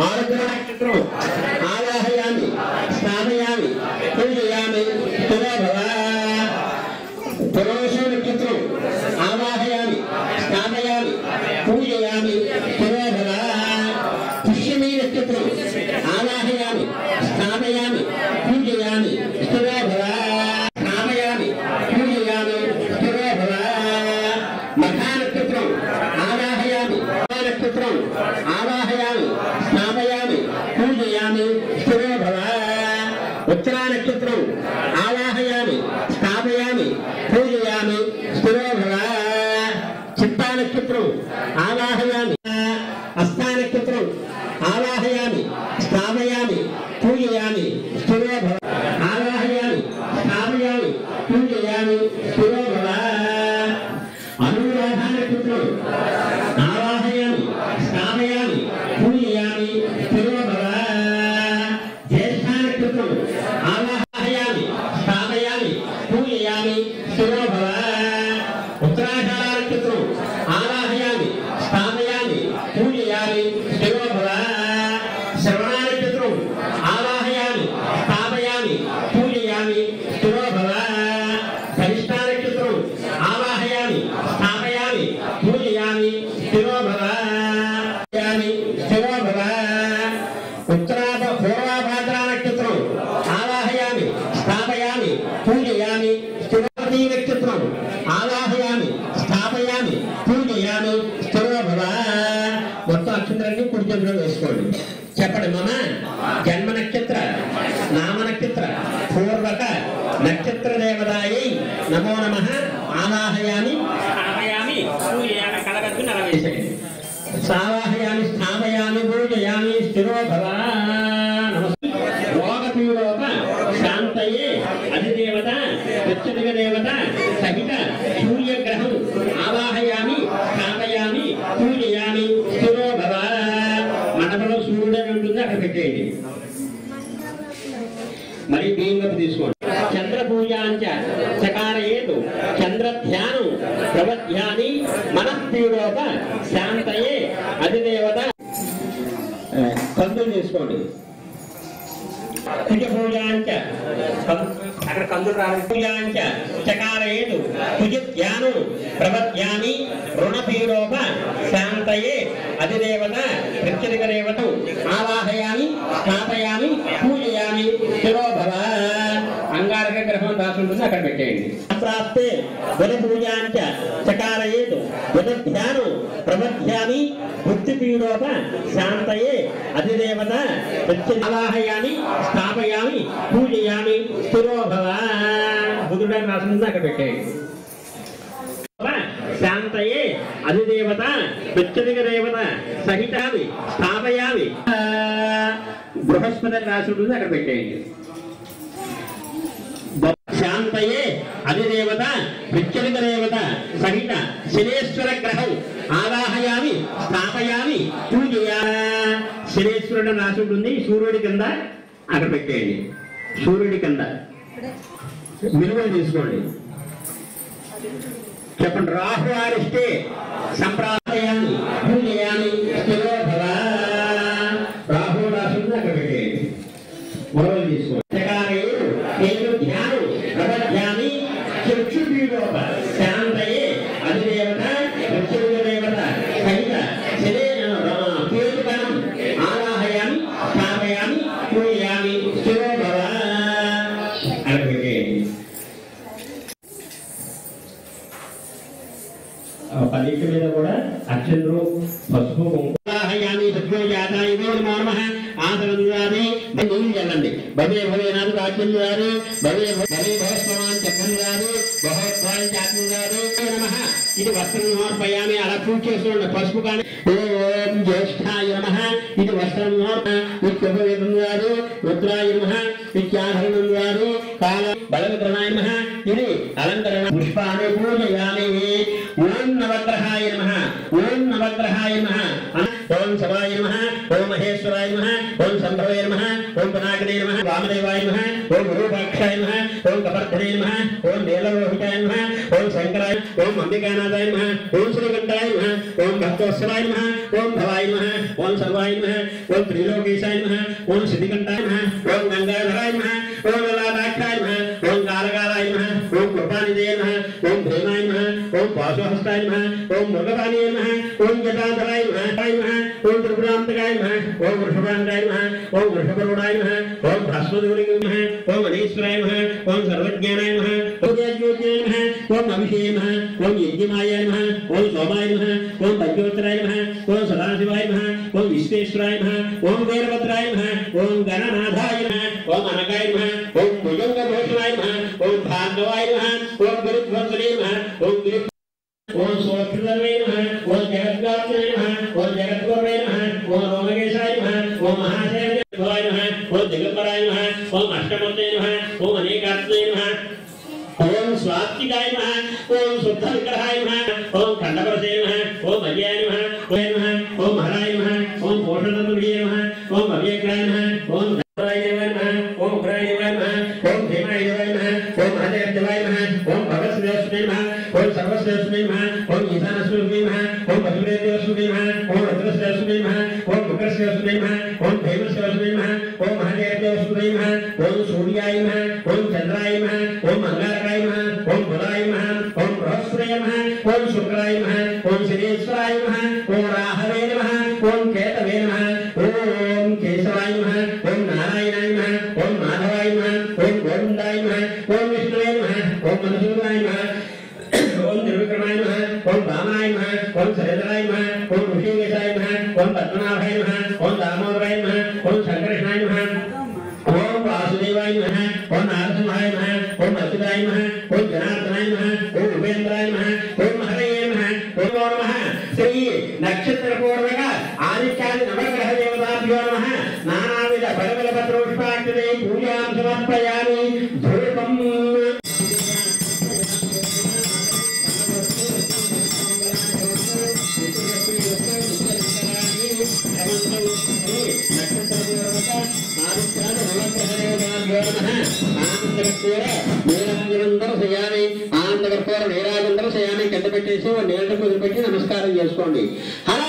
ఆరుద్ర నక్షత్రం ఆవాహయామి స్నాపయామి పూజయామి స్థిరోభవ పురోష నక్షత్రం ఆవాహయామి స్నాపయామి పూజయామి స్థిరోభవ పుష్యమీ నక్షత్రం ఆవాహయామి స్నాపయామి పూజయామి స్థిరోభవ స్నాపయామి పూజయామి స్థిరోభవ మఖా నక్షత్రం ఆవాహయామి నక్షత్రం ఆవాహయామి స్నాపయామి పూజయామి స్థిరోభవ ఉత్తరా నక్షత్రం ఆవాహయామి స్థాపయామి పూజయామి స్థిరోభవ చిత్తా నక్షత్రం ఆవాహయామి హస్తా నక్షత్రం ఆవాహయామి స్థాపయామి పూజయామి స్థిరోభవ ఆవాహయామి స్థాపయామి పూజయామి స్థిరోభవ అనురాధ నక్షత్రం ఆవాహయామి స్థాపయామి పూజయామి స్థిరోభవ జ్యేష్ఠ నక్షత్రం ఆవాహయామి స్థాపయామి పూజయామి స్థిరోభవ ఉత్తరాషాఢ నక్షత్రం ఆవాహయామి స్థాపయామి పూజయామి స్థిరోభవ శ్రవణ నక్షత్రం ఆవాహయామి స్థాపయామి పూజయామి స్థిరోభవ ధనిష్ఠ నక్షత్రం ఆవాహయామి స్థాపయామి పూజయామి స్థిరోభవ స్థిరోభవ పూర్వభాద్ర నక్షత్రం ఆవాహయామి స్థాపయామి పూజయామి స్థిరోభవ నక్షత్రం ఆవాహయామి స్థాపయామి పూజయామి స్థిరోభవ మొత్తం అక్షరాన్ని కుడి చేతిలో వేసుకోండి. చెప్పండి. మమ జన్మ నక్షత్ర నామ నక్షత్ర పూర్వక నక్షత్ర దేవతాయై నమో నమః ఆవాహయామి స్థాపయామి పూజయామి కలగద్దు నరవేశయండి. సావాహయామి స్థాపయామి పూజయామి స్థిరోభవ రోగపీడోప శాంతయే అధిదేవత ప్రత్యధిక దేవత సహిత సూర్యగ్రహం ఆవాహయామి స్థాపయామి పూజయామి స్థిరోభవ మండపంలో సూర్యుడే ఉంటుంది, అక్కడ పెట్టేయండి. మరి బియ్యంగపు తీసుకోండి. చంద్ర పూజాంచ చకారయేతు చంద్ర ధ్యానం ప్రవధ్యాని మనఃపీడోప శాంతయే అధిదేవత కందులు తీసుకోండి. కుజ పూజాంచ అక్కడ కందులు రావాలి. పూజాంచ చకారయేతు కుజ ధ్యానం ప్రవధ్యాని రుణపీడోప శాంతయే అధిదేవత ప్రత్యధిక దేవత ఆవాహయామి స్థాపయామి పూజయామి స్థిరోభవ అంగారక గ్రహం రాసి ఉంటుంది, అక్కడ పెట్టేయండి. ప్రాప్తే బుధ పూజాంచ చకారయేతు బుధ ధ్యానం ప్రవధ్యామి బుద్ధిపీడోప శాంతయే అధిదేవత ఆవాహయామి స్థాపయామి పూజయామి స్థిరోభవ బుధుడని రాసి ఉంటుంది, అక్కడ పెట్టేయండి. శాంతయే అధిదేవత ప్రత్యధిక దేవత సహితామి స్థాపయామి బృహస్పతి రాసి ఉంటుంది, అక్కడ పెట్టేయండి. శాంతయే అధిదేవత ప్రత్యధిక దేవత సహిత శనేశ్వర గ్రహం ఆవాహయామి స్థాపయామి పూజయా శనేశ్వరుడు రాసి ఉంటుంది, సూర్యుడి కింద అక్కడ పెట్టేయండి. సూర్యుడి కింద విలువలు తీసుకోండి. చెప్పండి. రాహు ఆరిష్టే సంప్రాపయామి పూజయామి స్థిరోభవ రాహు రాసి ఉంటుంది, అక్కడ పెట్టేయండి. విలువలు తీసుకోండి. ధ్యానం ప్రవధ్యామి చక్షుపీడోప శాంతయే అధిదేవత ప్రత్యధిక దేవత సహిత కేతుకణం ఆవాహయామి స్థాపయామి పూజయామి స్థిరోభవ అక్కడ పరీక్ష మీద కూడా అక్షంద్రు పసుపు కుంకుమాహయామి సత్యోజాతాయ నమో నమః ఆసనందాది నీళ్ళు చల్లండి. భవే భవేనాథ రాజ్యందారు భవే భవే భవస్వాన్ చక్రందారు భగవత్వాన్ చాత్మందారు నమః. ఇది వస్త్రం సమర్పయామి. అలా పూజ చేసుకోండి. పసుపు కానీ ఓం జ్యేష్ఠాయ నమః ఇది వస్త్రం నిత్యోపవేదందారు రుద్రాయ నమః నిత్యాధరణందారు కాల బలవిగ్రహాయ నమః ఇది అలంకరణ పుష్పాన్ని పూజయామి. ఓం నవగ్రహాయ నమః ఓం నవగ్రహాయ నమః ఓం శవాయ నమః ఓం మహేశ్వరాయ నమః ఓం సంభవే నమః ఓం పనాగనే నమః వామదేవాయ నమః ఓం విరూపాక్షాయ నమః ఓం కపర్ధనే నమః ఓం నీలలోహితాయ నమః ఓం శంకరాయ ఓం అంబికానాథాయ నమః ఓం శ్రీకంఠాయ నమః ఓం భక్తవత్సలాయ నమః ఓం భవాయ నమః ఓం సర్వాయ నమః ఓం త్రిలోకేశాయ నమః ఓం సిద్ధికంఠాయ నమః ఓం గంగాధరాయ నమః ఓం లలాటాక్షాయ నమః ఓం కాలకాలాయ నమః ఓం కృపానిధే నమః ఓం భీమాయ నమః ఓం పాశుహస్తాయ నమః ఓం మృగపాణియే నమః ఓం జటాధరాయ నమః ఓం త్రిపురాంతకాయ నమః ఓం వృషభాంగాయ నమః ఓం వృషభరుడాయ నమః ఓం భస్మధూలింగ నమః ఓం అనీశ్వరాయ నమః ఓం సర్వజ్ఞానాయ నమః ఓం జ్యోతిర్జ్యోతిర్య నమః ఓం అభిషేయ నమః ఓం యజ్ఞమాయ నమః ఓం సోమాయ నమః ఓం పంచోత్తరాయ నమః ఓం సదాశివాయ నమః ఓం విశ్వేశ్వరాయ నమః ఓం వీరభద్రాయ నమః ఓం గణనాథాయ నమః ఓం అనగాయ నమః ఓం భుజంగభూషణాయ నమః ఓం భార్గవాయ నమః ఓం గురుధ్వంసనే నమః ఓం గురు ఓం సోత్రవే నమః ఓం జగద్గాత్రే నమః ఓం జగద్గురవే నమః ఓం రోమకేశాయ నమః ఓం మహాశైలజాయ నమః ఓం దిగంబరాయ నమః ఓం అష్టమూర్తే నమః ఓం అనేకాత్రే నమః ఓం స్వాత్వికాయ నమః ఓం శుద్ధ విగ్రహాయ నమః ఓం ఖండపరసే నమః ఓం అయ్యాయ నమః ఓం మహారాయ నమః ఓం పోషణతనుడియే నమః ఓం అవ్యగ్రాయ నమః ఓం ధరాయ నమః ఓం ఉగ్రాయ నమః ఓం భీమాయ నమః ఓం మహాదేవాయ నమః ఓం భగవద్శ్రేష్ఠే నమః ఓం సర్వశ్రేష్ఠే నమః ఓం ఈశానశ్రేష్ఠే నమః ఓం పశుపేశ్వరే నమః ఓం రుద్రశ్రేష్ఠే నమః ఓం ముఖశ్రేష్ఠే నమః ఓం భీమశ్రేష్ఠే నమః ఓం మహాదేవశ్రేష్ఠే నమః ఓం సూర్యాయ నమః ఓం చంద్రాయ నమః ఓం మంగళాయ నమః ఓం బుధాయ నమః ఓం బృహస్పతయే నమః ఓం శుక్రాయ నమః ఓం శనీశ్వరాయ నమః ఓం రాహవే నమః ఓం కేతవే నమః ఓం కేశవాయ నమః ఓం నారాయణాయ నమః ఓం మాధవాయ నమః ఓం గోవిందాయ నమః ఓం విష్ణువే నమః ఓం మనసూరాయ నమః ఓం త్రివిక్రమాయ నమః ఓం వామనాయ నమః ఓం సరేంద్రాయ నమః ఓం ఋషికేశాయ నమః ఓం పద్మనాభాయ నమః ఓం దామోదరాయ నమః ఓం సంకర్షణాయ నమః ఓం వాసుదేవాయ నమః ఓం నారసింహాయ నమః ఓం అచ్యుతాయ నమః ఓం జనార్దనాయ నమః ఓం ఉపేంద్రాయ నమః ఓం హరయే నమః ఓం నమః శ్రీ నక్షత్ర పూర్వక ఆదిత్యాది నవగ్రహ దేవతాభ్యో నమః నానావిధ పరిమళ పత్రోష్పాక్షతే పూజాం సమర్పయామి ధూపం నీరాజందరశయాన్ని కింద పెట్టేసి నీళ్ళ కుదిరిపెట్టి నమస్కారం చేసుకోండి. హర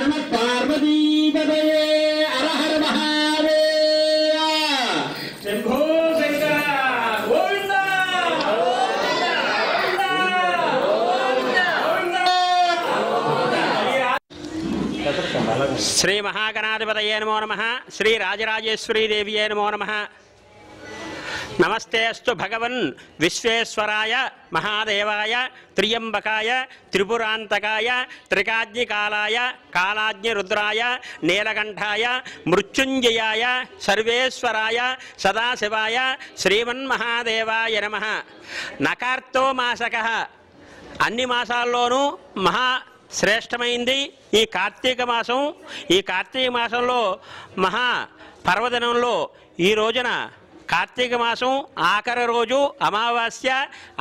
నమ పార్వతీపతయే హర హర మహాదేవ శంభో శంకర గోవింద శ్రీ మహాగణాధిపతయే నమో నమః. శ్రీ రాజరాజేశ్వరీ దేవియే నమో నమః. నమస్తే అస్తు భగవన్ విశ్వేశ్వరాయ మహాదేవాయ త్రియంబకాయ త్రిపురాంతకాయ త్రికాజ్ఞికాలాయ కాలాజ్ఞరుద్రాయ నీలకంఠాయ మృత్యుంజయాయ సర్వేశ్వరాయ సదాశివాయ శ్రీమన్మహాదేవాయ నమః. నకార్తో మాసకః అన్ని మాసాల్లోనూ మహా శ్రేష్టమైంది ఈ కార్తీక మాసం. ఈ కార్తీక మాసంలో మహా పర్వదినంలో ఈ రోజున కార్తీక మాసం ఆఖరి రోజు అమావాస్య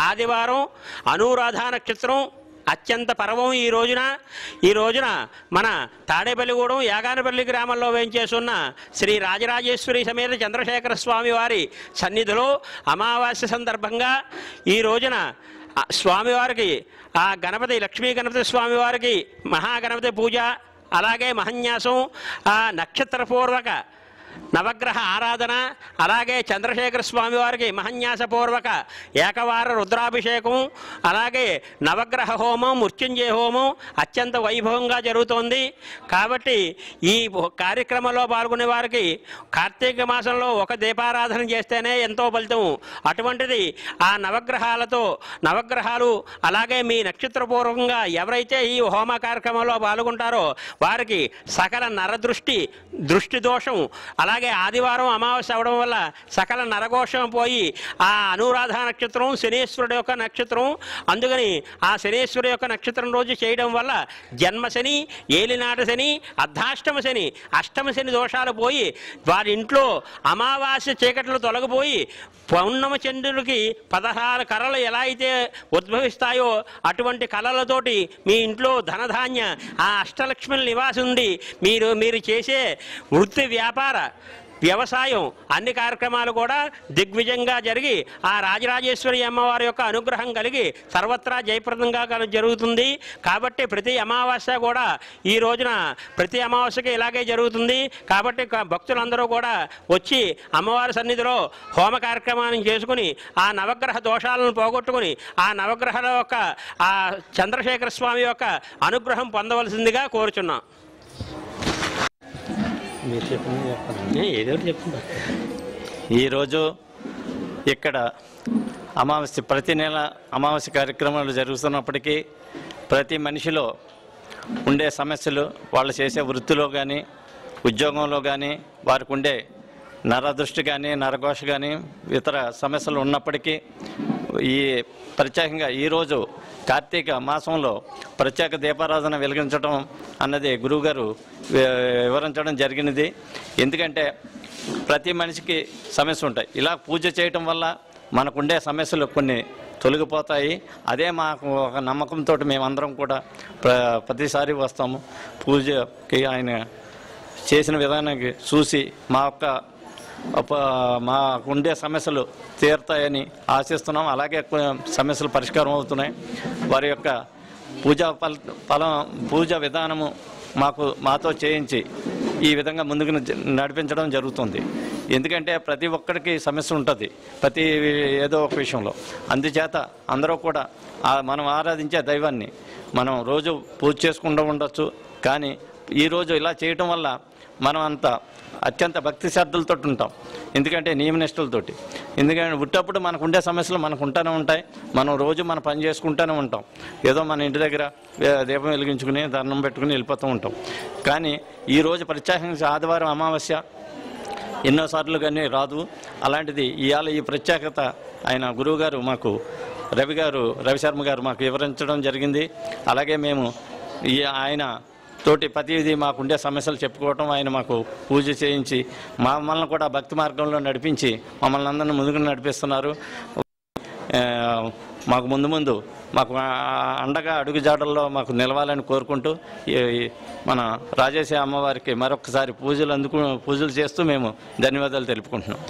ఆదివారం అనురాధ నక్షత్రం అత్యంత పర్వం. ఈ రోజున మన తాడేపల్లిగూడెం యాగానపల్లి గ్రామంలో వేంచేసున్న శ్రీ రాజరాజేశ్వరి సమేత చంద్రశేఖర స్వామి వారి సన్నిధిలో అమావాస్య సందర్భంగా ఈ రోజున స్వామివారికి ఆ గణపతి లక్ష్మీ గణపతి స్వామివారికి మహాగణపతి పూజ, అలాగే మహన్యాసం, ఆ నక్షత్రపూర్వక నవగ్రహ ఆరాధన, అలాగే చంద్రశేఖర స్వామి వారికి మహన్యాసపూర్వక ఏకవార రుద్రాభిషేకం, అలాగే నవగ్రహ హోమం, మృత్యుంజయ హోమం అత్యంత వైభవంగా జరుగుతోంది. కాబట్టి ఈ కార్యక్రమంలో పాల్గొనే వారికి కార్తీక మాసంలో ఒక దీపారాధన చేస్తేనే ఎంతో ఫలితం. అటువంటిది ఆ నవగ్రహాలు అలాగే మీ నక్షత్రపూర్వకంగా ఎవరైతే ఈ హోమ కార్యక్రమంలో పాల్గొంటారో వారికి సకల నరదృష్టి దృష్టి దోషం అలాగే ఆదివారం అమావాస్య అవడం వల్ల సకల నరఘోషం పోయి ఆ అనురాధ నక్షత్రం శనీశ్వరుడు యొక్క నక్షత్రం, అందుకని ఆ శనీశ్వరుడు యొక్క నక్షత్రం రోజు చేయడం వల్ల జన్మశని, ఏలినాట శని, అర్ధాష్టమ శని, అష్టమ శని దోషాలు పోయి వారి ఇంట్లో అమావాస్య చీకట్లు తొలగిపోయి పౌర్ణమ చంద్రుడికి 16 కళలు ఎలా అయితే ఉద్భవిస్తాయో అటువంటి కళలతోటి మీ ఇంట్లో ధనధాన్య ఆ అష్టలక్ష్మిల నివాసం ఉంది. మీరు చేసే వృత్తి, వ్యాపార, వ్యవసాయం అన్ని కార్యక్రమాలు కూడా దిగ్విజయంగా జరిగి ఆ రాజరాజేశ్వరి అమ్మవారి యొక్క అనుగ్రహం కలిగి సర్వత్రా జయప్రదంగా జరుగుతుంది. కాబట్టి ప్రతి అమావాస్య కూడా ఈ రోజున ప్రతి అమావాస్యకి ఇలాగే జరుగుతుంది. కాబట్టి భక్తులందరూ కూడా వచ్చి అమ్మవారి సన్నిధిలో హోమ కార్యక్రమాన్ని చేసుకుని ఆ నవగ్రహ దోషాలను పోగొట్టుకుని ఆ నవగ్రహాల యొక్క ఆ చంద్రశేఖర స్వామి యొక్క అనుగ్రహం పొందవలసిందిగా కోరుచున్నాం. మీరు చెప్పండి, ఏదో చెప్పండి. ఈరోజు ఇక్కడ అమావాస్య, ప్రతి నెల అమావాస్య కార్యక్రమాలు జరుగుతున్నప్పటికీ ప్రతి మనిషిలో ఉండే సమస్యలు, వాళ్ళు చేసే వృత్తిలో కానీ ఉద్యోగంలో కానీ వారికి ఉండే నరదృష్టి కానీ నరఘోష కానీ ఇతర సమస్యలు ఉన్నప్పటికీ ఈ ప్రత్యేకంగా ఈరోజు కార్తీక మాసంలో ప్రత్యేక దీపారాధన వెలిగించడం అన్నది గురువుగారు వివరించడం జరిగినది. ఎందుకంటే ప్రతి మనిషికి సమస్య ఉంటాయి. ఇలా పూజ చేయటం వల్ల మనకుండే సమస్యలు కొన్ని తొలగిపోతాయి. అదే మాకు ఒక నమ్మకంతో మేమందరం కూడా ప్రతిసారి వస్తాము. పూజకి ఆయన చేసిన విధానానికి చూసి మాకుండే సమస్యలు తీరుతాయని ఆశిస్తున్నాం. అలాగే సమస్యలు పరిష్కారం అవుతున్నాయి. వారి యొక్క పూజా విధానము మాతో చేయించి ఈ విధంగా ముందుకు నడిపించడం జరుగుతుంది. ఎందుకంటే ప్రతి ఒక్కరికి సమస్య ఉంటుంది ప్రతి ఏదో ఒక విషయంలో. అందుచేత అందరూ కూడా మనం ఆరాధించే దైవాన్ని మనం రోజు పూజ చేసుకుంటూ ఉండొచ్చు. కానీ ఈరోజు ఇలా చేయటం వల్ల మనం అత్యంత భక్తి శ్రద్ధలతో ఉంటాం. ఎందుకంటే నియమనిష్టలతోటి. ఎందుకంటే ఉట్టప్పుడు మనకు ఉండే సమస్యలు మనకు ఉంటూనే ఉంటాయి. మనం రోజు మన పని చేసుకుంటూనే ఉంటాం. ఏదో మన ఇంటి దగ్గర దీపం వెలిగించుకుని దండం పెట్టుకుని వెళ్ళిపోతూ ఉంటాం. కానీ ఈరోజు ప్రత్యేకంగా ఆదివారం అమావాస్య ఎన్నోసార్లు కానీ రాదు. అలాంటిది ఇవాళ ఈ ప్రత్యేకత ఆయన గురువుగారు మాకు రవిశర్మ గారు మాకు వివరించడం జరిగింది. అలాగే మేము ఆయన తోటి ప్రతిదీ మాకుండే సమస్యలు చెప్పుకోవటం, ఆయన మాకు పూజ చేయించి మమ్మల్ని కూడా భక్తి మార్గంలో నడిపించి మమ్మల్ని అందరినీ ముందుకు నడిపిస్తున్నారు. మాకు ముందు మాకు అండగా అడుగుజాడల్లో మాకు నిలవాలని కోరుకుంటూ మన రాజేశ్వరి అమ్మవారికి మరొకసారి పూజలు చేస్తూ మేము ధన్యవాదాలు తెలుపుకుంటున్నాం.